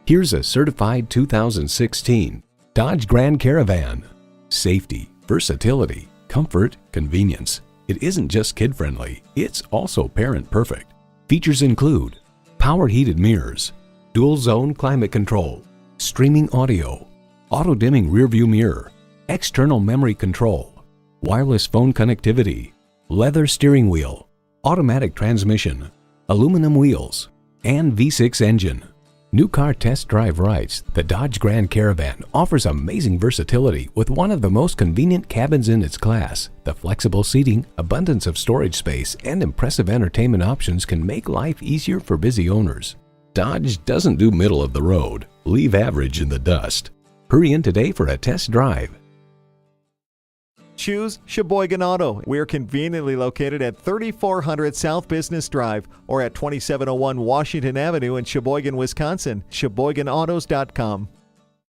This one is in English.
Here's a certified 2016 Dodge Grand Caravan. Safety, versatility, comfort, convenience. It isn't just kid-friendly, it's also parent-perfect. Features include power heated mirrors, dual zone climate control, streaming audio, auto-dimming rearview mirror, external memory control, wireless phone connectivity, leather steering wheel, automatic transmission, aluminum wheels, and V6 engine. New Car Test Drive writes, the Dodge Grand Caravan offers amazing versatility with one of the most convenient cabins in its class. The flexible seating, abundance of storage space, and impressive entertainment options can make life easier for busy owners. Dodge doesn't do middle of the road. Leave average in the dust. Hurry in today for a test drive. Choose Sheboygan Auto. We're conveniently located at 3400 South Business Drive or at 2701 Washington Avenue in Sheboygan, Wisconsin. SheboyganAutos.com.